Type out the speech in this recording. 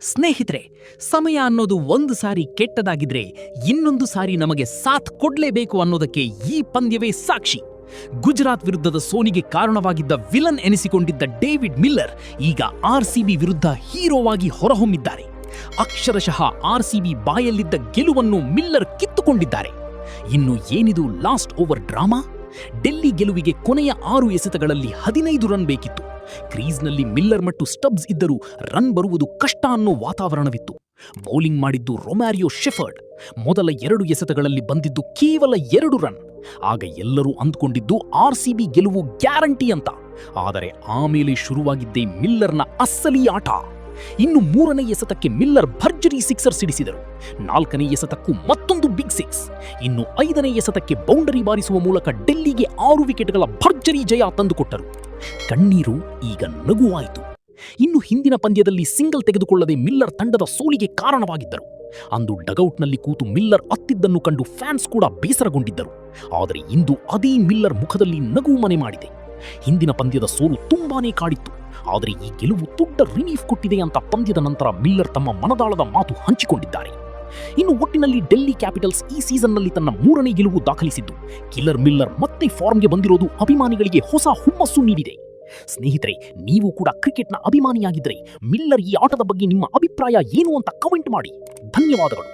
ಸ್ನೇಹಿತರೆ, ಸಮಯ ಅನ್ನೋದು ಒಂದು ಸಾರಿ ಕೆಟ್ಟದಾಗಿದ್ರೆ ಇನ್ನೊಂದು ಸಾರಿ ನಮಗೆ ಸಾಥ್ ಕೊಡ್ಲೇಬೇಕು ಅನ್ನೋದಕ್ಕೆ ಈ ಪಂದ್ಯವೇ ಸಾಕ್ಷಿ. ಗುಜರಾತ್ ವಿರುದ್ಧದ ಸೋಲಿಗೆ ಕಾರಣವಾಗಿದ್ದ ವಿಲನ್ ಎನಿಸಿಕೊಂಡಿದ್ದ ಡೇವಿಡ್ ಮಿಲ್ಲರ್ ಈಗ ಆರ್ಸಿಬಿ ವಿರುದ್ಧ ಹೀರೋವಾಗಿ ಹೊರಹೊಮ್ಮಿದ್ದಾರೆ. ಅಕ್ಷರಶಃ ಆರ್ಸಿಬಿ ಬಾಯಲ್ಲಿದ್ದ ಗೆಲುವನ್ನು ಮಿಲ್ಲರ್ ಕಿತ್ತುಕೊಂಡಿದ್ದಾರೆ. ಇನ್ನು ಏನಿದು ಲಾಸ್ಟ್ ಓವರ್ ಡ್ರಾಮಾ? ಡೆಲ್ಲಿ ಗೆಲುವಿಗೆ ಕೊನೆಯ 6 ಎಸೆತಗಳಲ್ಲಿ 15 ರನ್ ಬೇಕಿತ್ತು. ಕ್ರೀಸ್ನಲ್ಲಿ ಮಿಲ್ಲರ್ ಮತ್ತು ಸ್ಟಬ್ಸ್ ಇದ್ದರೂ ರನ್ ಬರುವುದು ಕಷ್ಟ ಅನ್ನೋ ವಾತಾವರಣವಿತ್ತು. ಬೌಲಿಂಗ್ ಮಾಡಿದ್ದು ರೊಮ್ಯಾರಿಯೋ ಶೆಫರ್ಡ್. ಮೊದಲ 2 ಎಸೆತಗಳಲ್ಲಿ ಬಂದಿದ್ದು ಕೇವಲ 2 ರನ್. ಆಗ ಎಲ್ಲರೂ ಅಂದ್ಕೊಂಡಿದ್ದು ಆರ್ಸಿಬಿ ಗೆಲುವು ಗ್ಯಾರಂಟಿ ಅಂತ. ಆದರೆ ಆಮೇಲೆ ಶುರುವಾಗಿದ್ದೇ ಮಿಲ್ಲರ್ನ ಅಸಲಿ ಆಟ. ಇನ್ನು 3ನೇ ಎಸೆತಕ್ಕೆ ಮಿಲ್ಲರ್ ಭರ್ಜರಿ ಸಿಕ್ಸರ್ ಸಿಡಿಸಿದರು. 4ನೇ ಎಸೆತಕ್ಕೂ ಮತ್ತೊಂದು ಬಿಗ್ 6. ಇನ್ನು 5ನೇ ಎಸೆತಕ್ಕೆ ಬೌಂಡರಿ ಬಾರಿಸುವ ಮೂಲಕ ಡೆಲ್ಲಿಗೆ 6 ವಿಕೆಟ್ಗಳ ಭರ್ಜರಿ ಜಯ ತಂದುಕೊಟ್ಟರು. ಕಣ್ಣೀರು ಈಗ ನಗುವಾಯಿತು. ಇನ್ನು ಹಿಂದಿನ ಪಂದ್ಯದಲ್ಲಿ ಸಿಂಗಲ್ ತೆಗೆದುಕೊಳ್ಳದೆ ಮಿಲ್ಲರ್ ತಂಡದ ಸೋಲಿಗೆ ಕಾರಣವಾಗಿದ್ದರು. ಅಂದು ಡಗೌಟ್ನಲ್ಲಿ ಕೂತು ಮಿಲ್ಲರ್ ಅತ್ತಿದ್ದನ್ನು ಕಂಡು ಫ್ಯಾನ್ಸ್ ಕೂಡ ಬೇಸರಗೊಂಡಿದ್ದರು. ಆದರೆ ಇಂದು ಅದೇ ಮಿಲ್ಲರ್ ಮುಖದಲ್ಲಿ ನಗು ಮನೆ ಮಾಡಿದೆ. ಹಿಂದಿನ ಪಂದ್ಯದ ಸೋಲು ತುಂಬಾನೇ ಕಾಡಿತ್ತು. ಆದರೆ ಈ ಗೆಲುವು ದೊಡ್ಡ ರಿಲೀಫ್ ಕೊಟ್ಟಿದೆ ಅಂತ ಪಂದ್ಯದ ನಂತರ ಮಿಲ್ಲರ್ ತಮ್ಮ ಮನದಾಳದ ಮಾತು ಹಂಚಿಕೊಂಡಿದ್ದಾರೆ. ಇನ್ನು ಒಟ್ಟಿನಲ್ಲಿ ಡೆಲ್ಲಿ ಕ್ಯಾಪಿಟಲ್ಸ್ ಈ ಸೀಸನ್ನಲ್ಲಿ ತನ್ನ 3ನೇ ಗೆಲುವು ದಾಖಲಿಸಿದ್ದು, ಕಿಲ್ಲರ್ ಮಿಲ್ಲರ್ ಮತ್ತೆ ಫಾರ್ಮ್ಗೆ ಬಂದಿರೋದು ಅಭಿಮಾನಿಗಳಿಗೆ ಹೊಸ ಹುಮ್ಮಸ್ಸು ನೀಡಿದೆ. ಸ್ನೇಹಿತರೆ, ನೀವು ಕೂಡ ಕ್ರಿಕೆಟ್ನ ಅಭಿಮಾನಿಯಾಗಿದ್ದರೆ ಮಿಲ್ಲರ್ ಈ ಆಟದ ಬಗ್ಗೆ ನಿಮ್ಮ ಅಭಿಪ್ರಾಯ ಏನು ಅಂತ ಕಮೆಂಟ್ ಮಾಡಿ. ಧನ್ಯವಾದಗಳು.